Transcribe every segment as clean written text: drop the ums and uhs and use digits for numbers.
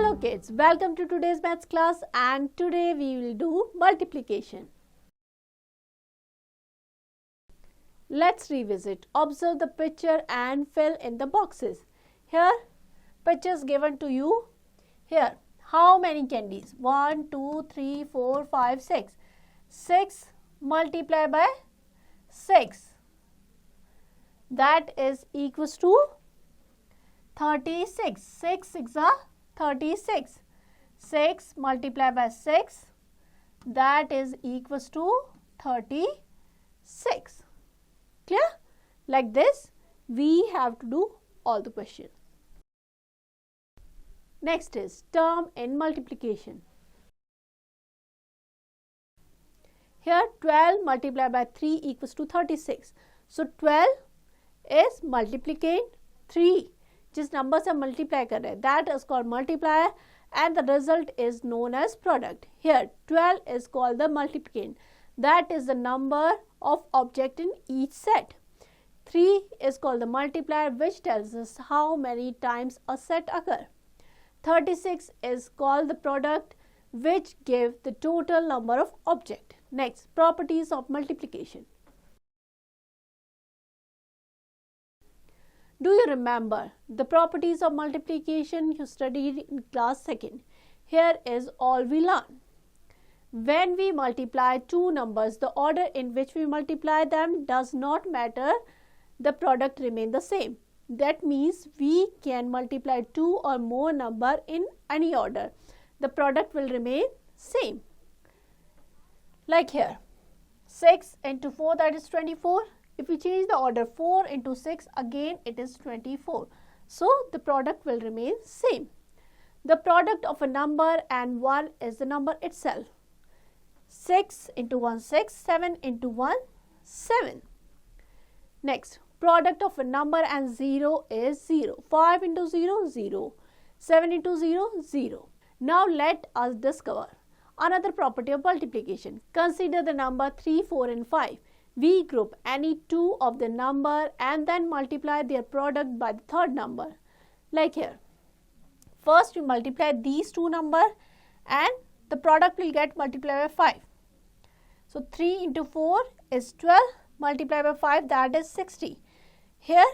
Hello kids, welcome to today's maths class, and today we will do multiplication. Let's revisit. Observe the picture and fill in the boxes. Here, pictures given to you. Here, how many candies? 1, 2, 3, 4, 5, 6. 6 multiplied by 6. That is equals to 36. 6 6 are 36. 6 multiplied by 6, that is equals to 36. Clear? Like this, we have to do all the questions. Next is term in multiplication. Here 12 multiplied by 3 equals to 36. So 12 is multiplying 3. जिस number से multiply कर रहे हैं that is called multiplier and the result is known as product. Here 12 is called the multiplicand, that is the number of object in each set. 3 is called the multiplier which tells us how many times a set occur. 36 is called the product which give the total number of object. Next, properties of multiplication. Do you remember the properties of multiplication you studied in class 2nd? Here is all we learn. When we multiply two numbers, the order in which we multiply them does not matter. The product remains the same. That means we can multiply two or more number in any order. The product will remain same. Like here, 6 into 4, that is 24. If we change the order, 4 into 6, again it is 24. So the product will remain same. The product of a number and 1 is the number itself. 6 into 1, 6. 7 into 1, 7. Next, product of a number and 0 is 0. 5 into 0, 0. 7 into 0, 0. Now let us discover another property of multiplication. Consider the number 3, 4 and 5. We group any two of the number and then multiply their product by the third number. Like here, first we multiply these two numbers and the product will get multiplied by 5. So 3 into 4 is 12 multiplied by 5, that is 60. Here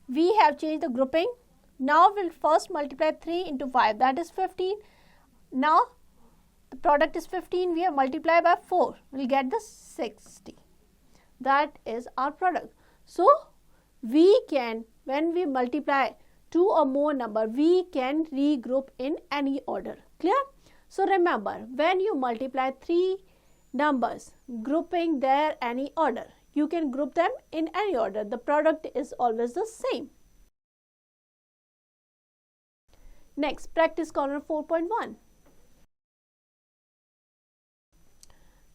we have changed the grouping. Now we will first multiply 3 into 5, that is 15. Now the product is 15, we have multiplied by 4, we will get the 60. That is our product. So we can, when we multiply two or more number, we can regroup in any order. Clear? So remember, when you multiply three numbers, grouping their any order, you can group them in any order. The product is always the same. Next, practice corner 4.1.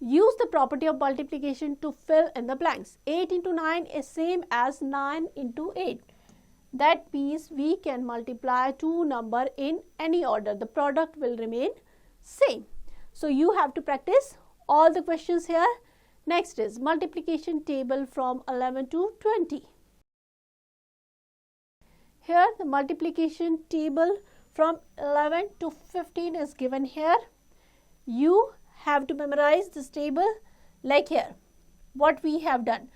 Use the property of multiplication to fill in the blanks. 8 into 9 is same as 9 into 8. That means we can multiply two number in any order. The product will remain same. So you have to practice all the questions here. Next is multiplication table from 11 to 20. Here the multiplication table from 11 to 15 is given here. You have to memorize this table. Like here, what we have done,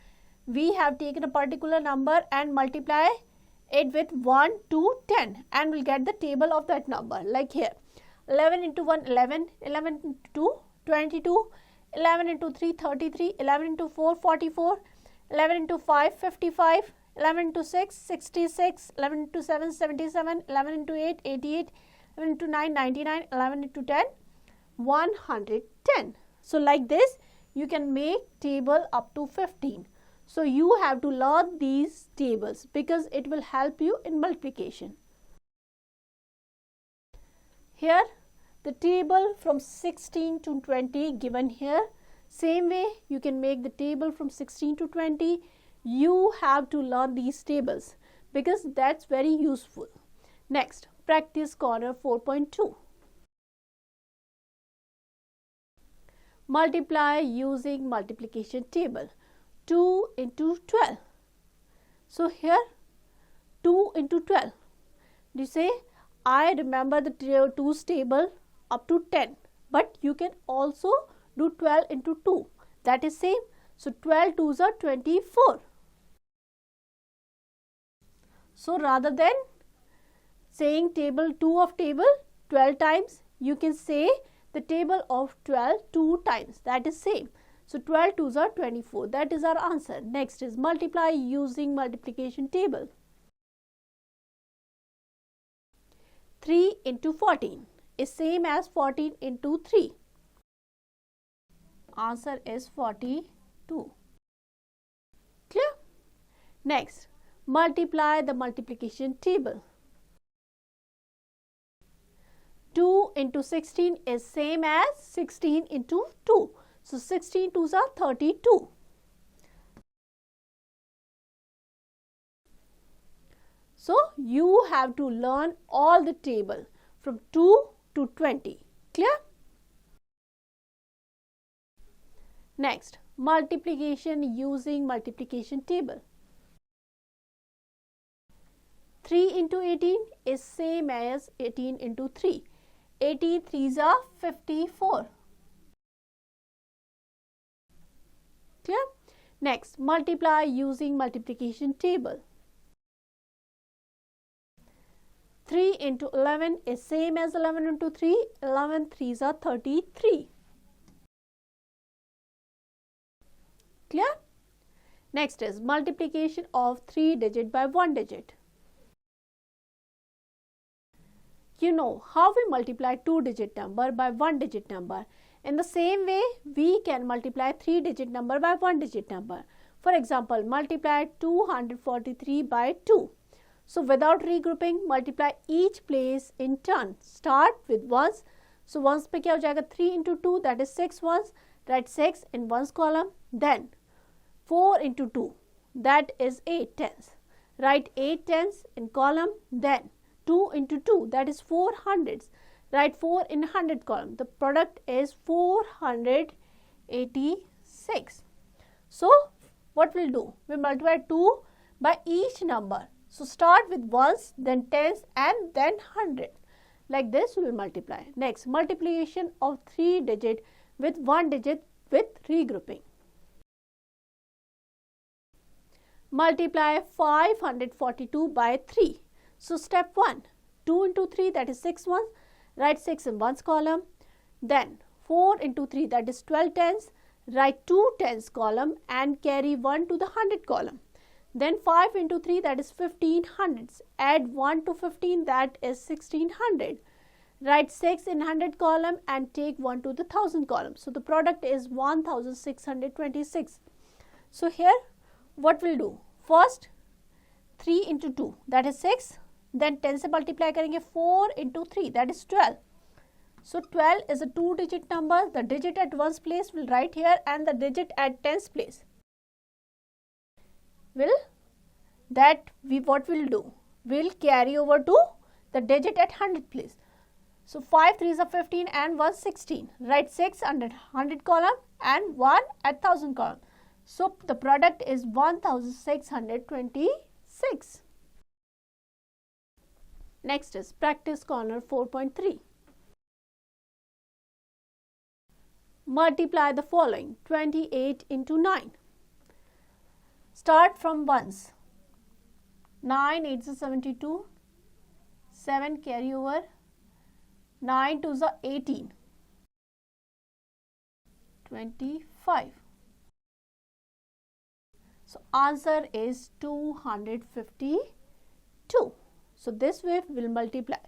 we have taken a particular number and multiply it with 1 to 10 and we'll get the table of that number. Like here, 11 into 1, 11, 11 into 2, 22, 11 into 3, 33, 11 into 4, 44, 11 into 5, 55, 11 into 6, 66, 11 into 7, 77, 11 into 8, 88, 11 into 9, 99, 11 into 10, 110. So like this, you can make table up to 15. So you have to learn these tables because it will help you in multiplication. Here, the table from 16 to 20 given here. Same way, you can make the table from 16 to 20. You have to learn these tables because that's very useful. Next, practice corner 4.2. Multiply using multiplication table. 2 into 12. So here 2 into 12. You say I remember the 2's table up to 10, but you can also do 12 into 2, that is same. So 12 2's are 24. So rather than saying table 2 of table 12 times, you can say the table of 12 2 times, that is same. So 12 2's are 24, that is our answer. Next is multiply using multiplication table. 3 into 14 is same as 14 into 3. Answer is 42. Clear? Next, multiply the multiplication table. 2 into 16 is same as 16 into 2. So 16 2's are 32. So you have to learn all the table from 2 to 20. Clear? Next, multiplication using multiplication table. 3 into 18 is same as 18 into 3. 18 3's are 54. Clear? Next, multiply using multiplication table. 3 into 11 is same as 11 into 3. 11 3's are 33. Clear? Next is multiplication of 3 digit by 1 digit. You know how we multiply 2 digit number by 1 digit number. In the same way, we can multiply 3 digit number by 1 digit number. For example, multiply 243 by 2. So without regrouping, multiply each place in turn. Start with ones. So ones पे क्या हो जाएगा? 3 into 2, that is 6 ones. Write 6 in ones column. Then 4 into 2, that is 8 tens. Write 8 tens in column. Then 2 into 2, that is 4 hundreds. Write 4 in 100 column. The product is 486. So what we'll do? We multiply 2 by each number. So start with ones, then tens, and then 100. Like this we will multiply. Next, multiplication of 3 digit with 1 digit with regrouping. Multiply 542 by 3. So step 1, 2 into 3, that is 6 ones. Write 6 in ones column. Then 4 into 3, that is 12 tens. Write 2 tens column and carry 1 to the 100 column. Then 5 into 3, that is 15 hundreds. Add 1 to 15, that is 1600. Write 6 in 100 column and take 1 to the 1000 column. So the product is 1626. So here what we'll do? First 3 into 2, that is 6. Then 10 से multiply करेंगे 4 into 3, that is 12. So 12 is a 2 digit number. The digit at ones place will write here and the digit at tens place what we'll do? We'll carry over to the digit at 100 place. So 5 3's are 15 and 1 16. Write 6 under 100 column and 1 at 1000 column. So the product is 1626. Next is practice corner 4.3. Multiply the following: 28 into 9. Start from ones. 9 8's are 72. 7 carry over. 9 2's are 18. 25. So answer is 252. So this way we will multiply.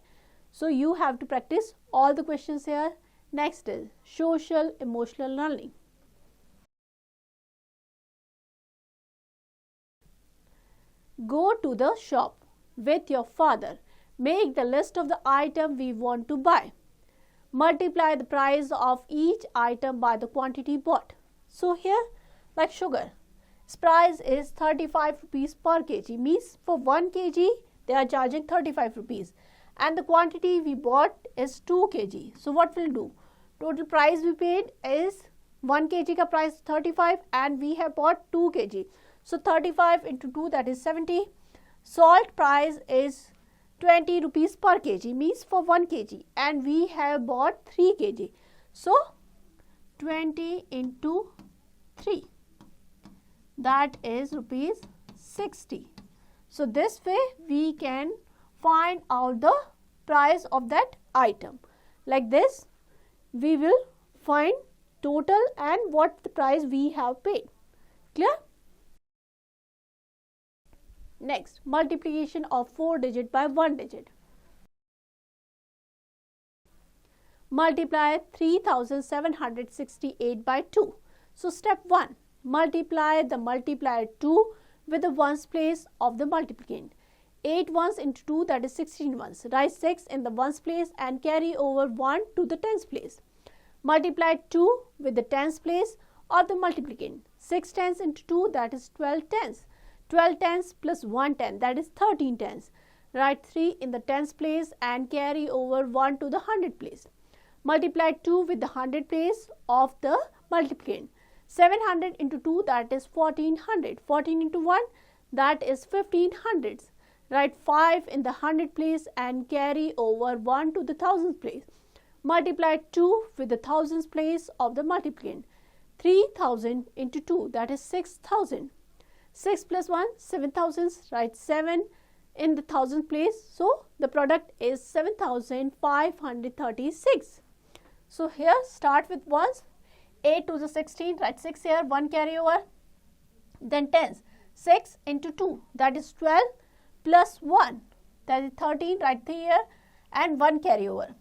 So you have to practice all the questions here. Next is social emotional learning. Go to the shop with your father. Make the list of the item we want to buy. Multiply the price of each item by the quantity bought. So here, like sugar, its price is 35 rupees per kg. Means for 1 kg they are charging 35 rupees. And the quantity we bought is 2 kg. So what we'll do? Total price we paid is 1 kg ka price 35 and we have bought 2 kg. So 35 into 2, that is 70. Salt price is 20 rupees per kg means for 1 kg, and we have bought 3 kg. So 20 into 3, that is rupees 60. So this way we can find out the price of that item. Like this we will find total and what the price we have paid. Clear? Next, multiplication of 4 digit by 1 digit. Multiply 3768 by 2. So step 1, multiply the multiplier 2 with the ones place of the multiplicand. 8 ones into 2, that is 16 ones. Write 6 in the ones place and carry over 1 to the tens place. Multiply 2 with the tens place of the multiplicand. 6 tens into 2, that is 12 tens. 12 tens plus 1 ten, that is 13 tens. Write 3 in the tens place and carry over 1 to the hundred place. Multiply 2 with the hundred place of the multiplicand. 700 into 2, that is 1400. 14 into 1, that is 1500. Write 5 in the hundred place and carry over 1 to the thousands place. Multiply 2 with the thousands place of the multiplicand. 3000 into 2, that is 6000. 6 plus 1, 7000. Write 7 in the thousand place. So the product is 7536. So here start with ones. 8 to the 16, write 6 here, 1 carry over. Then tens. 6 into 2, that is 12 plus 1, that is 13, write 3 here and 1 carry over.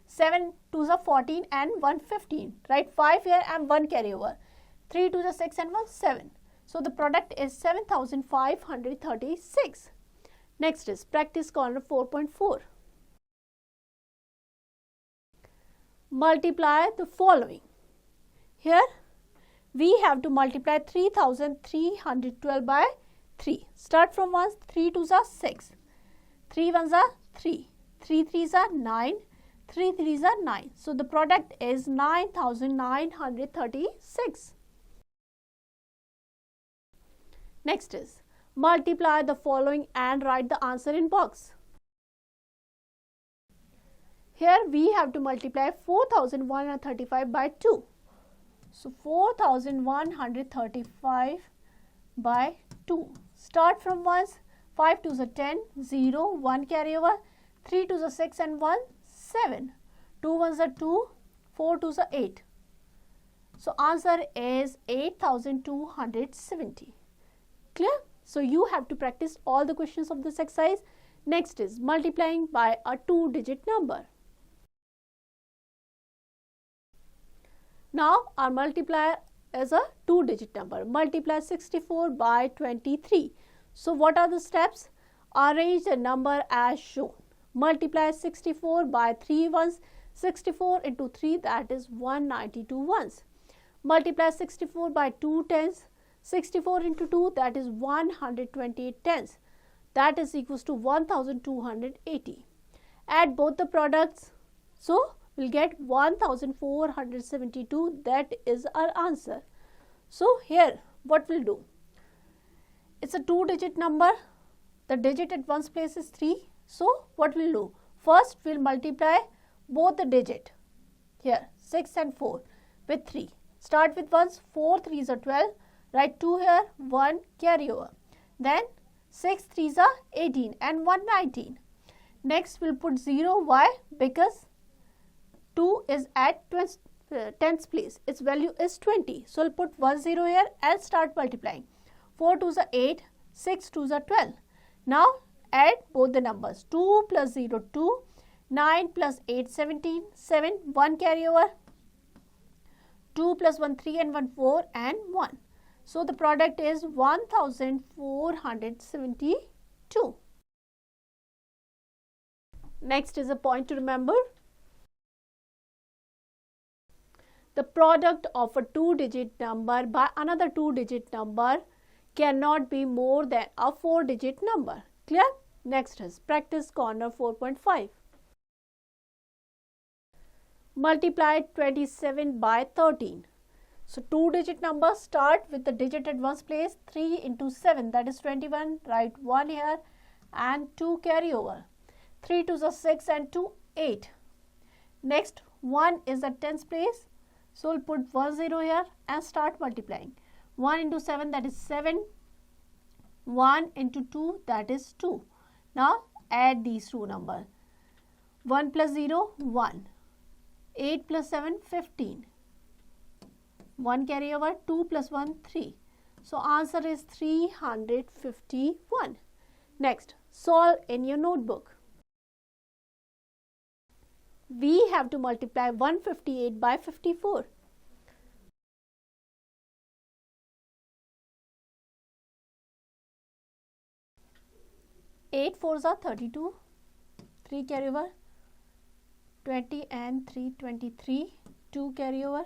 7 to the 14 and 1 15, write 5 here and 1 carry over. 3 to the 6 and 1 7. So the product is 7536. Next is practice corner 4.4. Multiply the following. Here we have to multiply 3312 by 3. Start from ones. 3 twos are 6. 3 ones are 3. 3 threes are 9. 3 threes are 9. So the product is 9936. Next is multiply the following and write the answer in box. Here we have to multiply 4135 by 2. So 4135 by 2. Start from ones. 5 twos are 10, 0, 1 carry over. 3 twos are 6 and 1, 7. 2 ones are 2, 4 twos are 8. So answer is 8270. Clear? So you have to practice all the questions of this exercise. Next is multiplying by a 2-digit number. Now our multiplier is a 2-digit number. Multiply 64 by 23. So what are the steps? Arrange the number as shown. Multiply 64 by 3 ones. 64 into 3, that is 192 ones. Multiply 64 by 2 tens. 64 into 2, that is 128 tens. That is equals to 1280. Add both the products. So we'll get 1472. That is our answer. So here what we'll do? It's a 2-digit number. The digit at one's place is 3. So what we'll do? First we'll multiply both the digit. Here 6 and 4 with 3. Start with ones. 4 threes are 12. Write 2 here, 1 carry over. Then 6 threes are 18 and 1 19. Next we'll put 0. Why? Because 2 is at tens place. Its value is 20. So we'll put 1 0 here and start multiplying. 4 twos are 8, 6 twos are 12. Now add both the numbers. 2 plus 0 2, 9 plus 8 17, 7, 1 carry over. 2 plus 1 3 and 1 4 and 1. So the product is 1472. Next is a point to remember. The product of a 2-digit number by another 2-digit number cannot be more than a 4-digit number. Clear? Next is practice corner 4.5. Multiply 27 by 13. So 2-digit numbers start with the digit at one's place. 3 into 7, that is 21. Write 1 here and 2 carry over. 3 2s are 6 and 2 8. Next 1 is at tens place, so we'll put 1 0 here and start multiplying. 1 into 7, that is 7. 1 into 2, that is 2. Now add these two numbers. 1 plus 0, 1. 8 plus 7, 15. 1 carry over, 2 plus 1, 3. So answer is 351. Next, solve in your notebook. We have to multiply 158 by 54. 8 4s are 32. 3 carry over. 20 and 3 23. 2 carry over.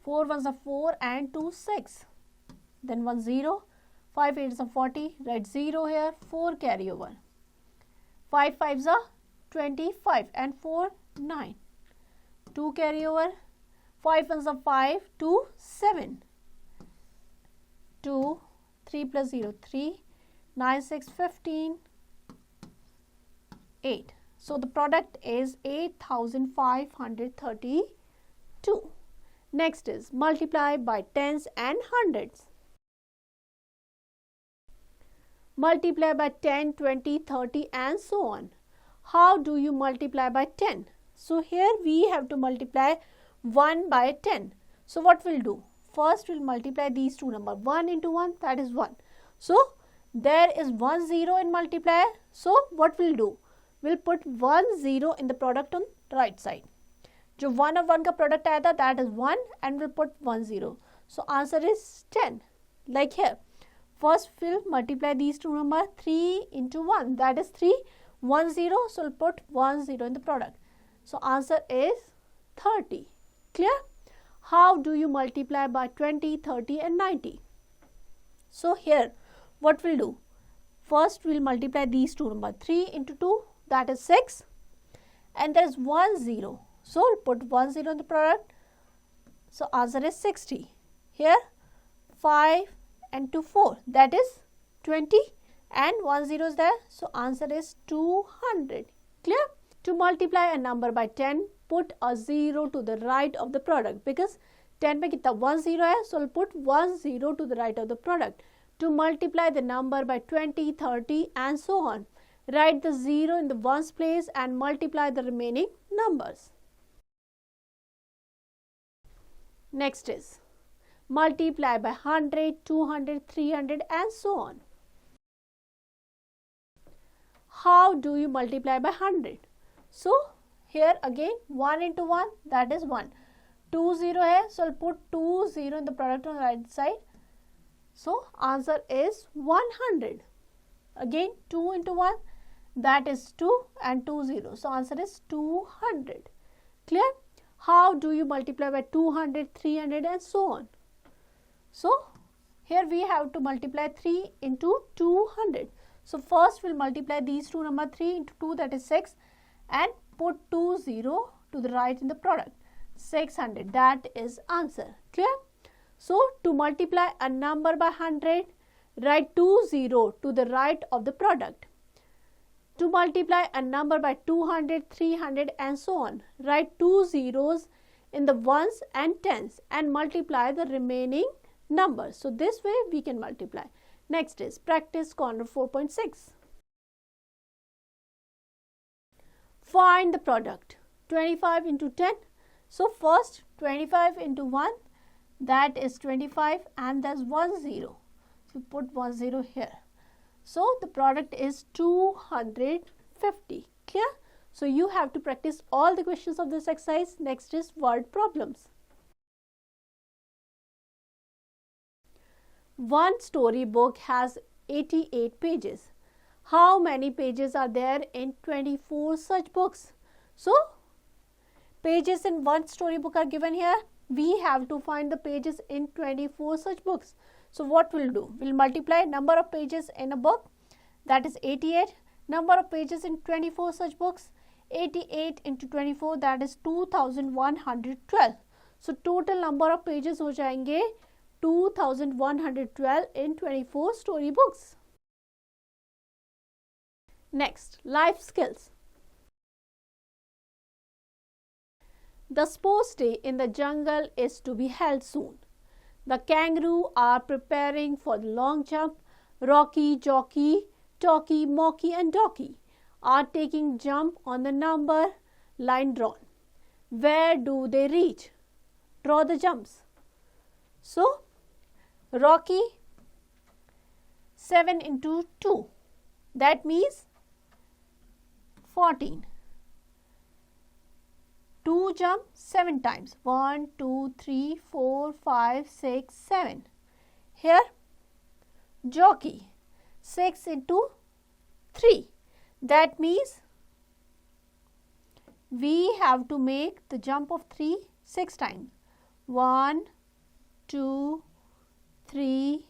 4 1s are 4 and 2 6. Then 1 0. 5 8s are 40. Write 0 here. 4 carry over. 5 5s are 25 and 4 9. 2 carry over. 5 1s are 5. 2 7. 2 3 plus 0 3. 9 6 15. 8. So the product is 8532. Next is multiply by tens and hundreds. Multiply by 10, 20, 30 and so on. How do you multiply by 10? So here we have to multiply 1 by 10. So what we'll do? First we'll multiply these two numbers. 1 into 1, that is 1. So there is 1 0 in multiplier. So what we'll do? We'll put 1 0 in the product on right side. जो 1 और 1 का product आया था, that is 1 and we'll put 1 0. So answer is 10. Like here. First we'll multiply these two numbers. 3 into 1, that is 3. 1 0, so we'll put 1 0 in the product. So answer is 30. Clear? How do you multiply by 20, 30 and 90? So here what we'll do? First we'll multiply these two numbers. 3 into 2, that is 6. And there is 1 0. So we'll put 1 0 in the product. So answer is 60. Here 5 and 2 4, that is 20 and 1 0 is there. So answer is 200. Clear? To multiply a number by 10, put a 0 to the right of the product, because 10 में कितना 1 0 है, so we'll put 1 0 to the right of the product. To multiply the number by 20, 30 and so on, write the 0 in the ones place and multiply the remaining numbers. Next is multiply by 100, 200, 300 and so on. How do you multiply by 100? So here again 1 into 1, that is 1. 2 0 hai, so I'll put 2 0 in the product on the right side. So answer is 100. Again 2 into 1, that is 2 and 2 0. So answer is 200. Clear? How do you multiply by 200, 300 and so on? So here we have to multiply 3 into 200. So first we'll multiply these two numbers. 3 into 2, that is 6, and put 2 0 to the right in the product. 600, that is answer. Clear? So to multiply a number by 100, write 2 0 to the right of the product. To multiply a number by 200, 300 and so on, write 2 zeros in the ones and tens and multiply the remaining numbers. So this way we can multiply. Next is practice corner 4.6. Find the product. 25 into 10. So first 25 into 1, that is 25 and there's 1 0. So put 1 0 here. So the product is 250. Clear? So you have to practice all the questions of this exercise. Next is word problems. One storybook has 88 pages. How many pages are there in 24 such books? So pages in one storybook are given here. We have to find the pages in 24 such books. So what we'll do? We'll multiply number of pages in a book, that is 88. Number of pages in 24 such books, 88 into 24, that is 2112. So total number of pages हो जाएंगे 2112 in 24 story books. Next, life skills. The sports day in the jungle is to be held soon. The kangaroo are preparing for the long jump. Rocky, Jockey, Talkie, Mocky and Donkey are taking jump on the number line drawn. Where do they reach? Draw the jumps. So, Rocky 7 into 2, that means 14. 2 jump 7 times. 1, 2, 3, 4, 5, 6, 7. Here, Jockey 6 into 3. That means we have to make the jump of 3 6 times. 1, 2, 3,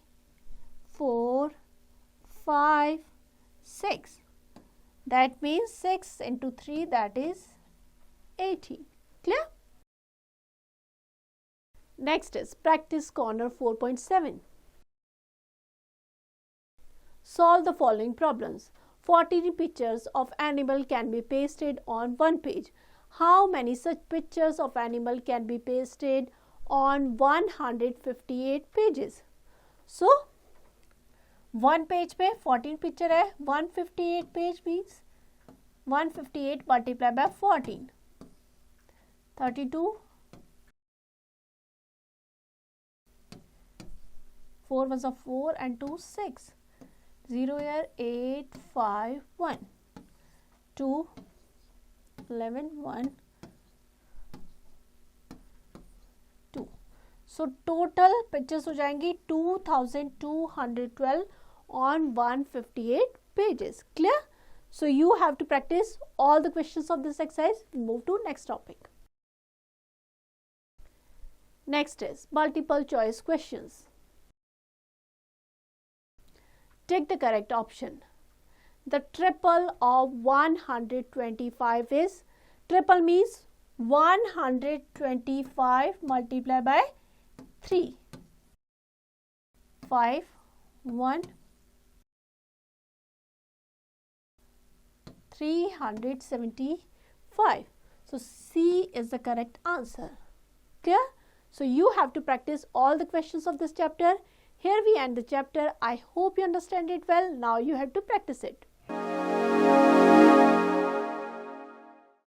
4, 5, 6. That means 6 into 3, that is 18. Clear? Next is practice corner 4.7. Solve the following problems. 40 pictures of animal can be pasted on one page. How many such pictures of animal can be pasted on 158 pages? So, one page पे 14 picture है, 158 page means 158 multiplied by 14. 32. 4 was a 4 and 2 6. 0 here 8 5 1. 2 11 1 2. So total pictures हो जाएंगी 2212 on 158 pages. Clear? So you have to practice all the questions of this exercise. Move to next topic. Next is multiple choice questions. Take the correct option. The triple of 125 is, triple means 125 multiplied by 3. 5, 1, 375. So C is the correct answer. Clear? So you have to practice all the questions of this chapter. Here we end the chapter. I hope you understand it well. Now you have to practice it.